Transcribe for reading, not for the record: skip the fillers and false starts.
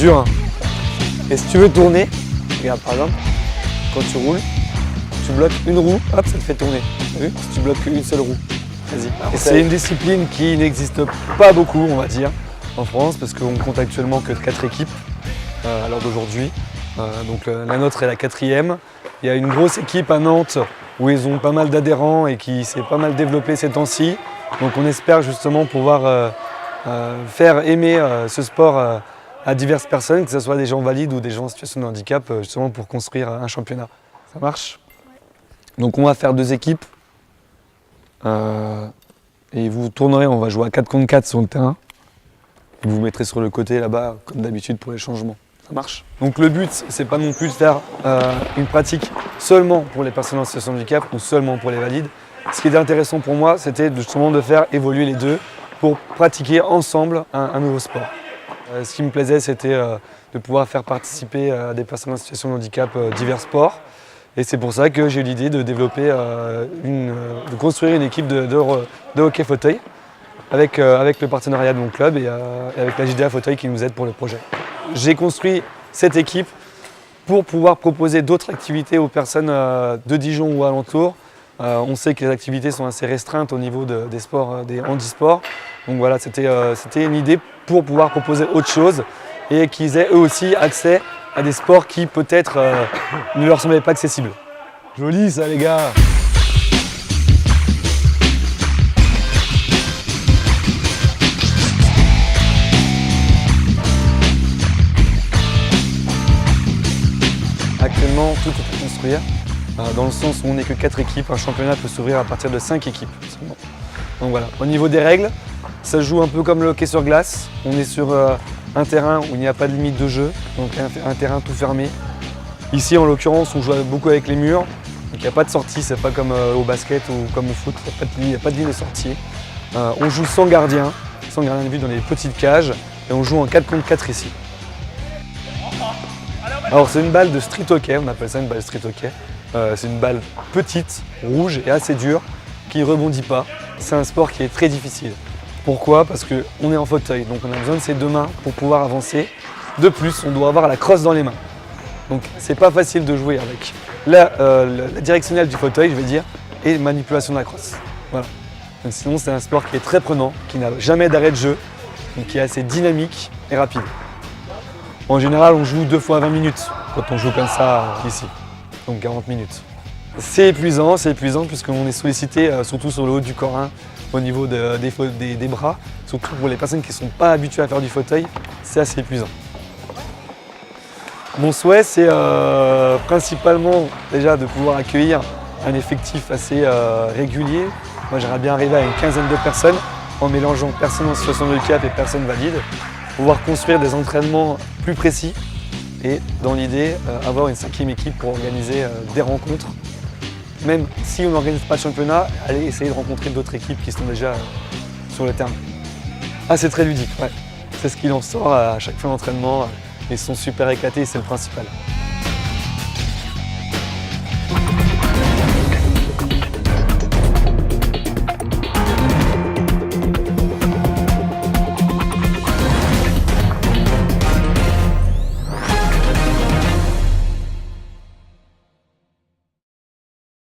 dur. Hein. Et si tu veux tourner, regarde par exemple, quand tu roules, tu bloques une roue, hop, ça te fait tourner. T'as vu? Si tu bloques une seule roue, vas-y. Et c'est une discipline qui n'existe pas beaucoup, on va dire, en France, parce qu'on compte actuellement que 4 équipes à l'heure d'aujourd'hui. Donc la nôtre est la 4e. Il y a une grosse équipe à Nantes où ils ont pas mal d'adhérents et qui s'est pas mal développée ces temps-ci. Donc on espère justement pouvoir faire aimer ce sport à diverses personnes, que ce soit des gens valides ou des gens en situation de handicap, justement pour construire un championnat. Ça marche? Donc on va faire 2 équipes. Et vous tournerez, on va jouer à 4 contre 4 sur le terrain. Vous vous mettrez sur le côté là-bas, comme d'habitude pour les changements. Ça marche? Donc le but, c'est pas non plus de faire une pratique seulement pour les personnes en situation de handicap ou seulement pour les valides. Ce qui était intéressant pour moi, c'était justement de faire évoluer les deux pour pratiquer ensemble un nouveau sport. Ce qui me plaisait, c'était de pouvoir faire participer des personnes en situation de handicap divers sports. Et c'est pour ça que j'ai eu l'idée de développer, de construire une équipe de hockey fauteuil avec le partenariat de mon club et avec la JDA Fauteuil qui nous aide pour le projet. J'ai construit cette équipe pour pouvoir proposer d'autres activités aux personnes de Dijon ou alentours. On sait que les activités sont assez restreintes au niveau des sports, des handisports. Donc voilà, c'était une idée pour pouvoir proposer autre chose et qu'ils aient eux aussi accès à des sports qui peut-être ne leur semblaient pas accessibles. Joli ça les gars! Actuellement, tout est à construire, dans le sens où on n'est que 4 équipes. Un championnat peut s'ouvrir à partir de 5 équipes seulement. Donc voilà. Au niveau des règles, ça se joue un peu comme le hockey sur glace. On est sur un terrain où il n'y a pas de limite de jeu, donc un terrain tout fermé. Ici, en l'occurrence, on joue beaucoup avec les murs, donc il n'y a pas de sortie, c'est pas comme au basket ou comme au foot, il n'y a pas de ligne de sortie. On joue sans gardien de but dans les petites cages, et on joue en 4 contre 4 ici. Alors c'est une balle de street hockey, on appelle ça une balle de street hockey. C'est une balle petite, rouge et assez dure, qui ne rebondit pas. C'est un sport qui est très difficile. Pourquoi? Parce qu'on est en fauteuil, donc on a besoin de ses 2 mains pour pouvoir avancer. De plus, on doit avoir la crosse dans les mains. Donc c'est pas facile de jouer avec la directionnelle du fauteuil, je vais dire, et manipulation de la crosse. Voilà. Donc sinon c'est un sport qui est très prenant, qui n'a jamais d'arrêt de jeu, donc qui est assez dynamique et rapide. En général, on joue 2 fois 20 minutes quand on joue comme ça ici, donc 40 minutes. C'est épuisant puisqu'on est sollicité surtout sur le haut du corps, hein, au niveau des bras, surtout pour les personnes qui ne sont pas habituées à faire du fauteuil, c'est assez épuisant. Mon souhait, c'est principalement déjà de pouvoir accueillir un effectif assez régulier. Moi, j'aimerais bien arriver à une quinzaine de personnes en mélangeant personnes en situation de handicap et personnes valides, pouvoir construire des entraînements plus précis et dans l'idée, avoir une 5e équipe pour organiser des rencontres. Même si on n'organise pas de championnat, aller essayer de rencontrer d'autres équipes qui sont déjà sur le terrain. Ah, c'est très ludique, ouais. C'est ce qu'il en sort à chaque fin d'entraînement. Ils sont super éclatés, c'est le principal.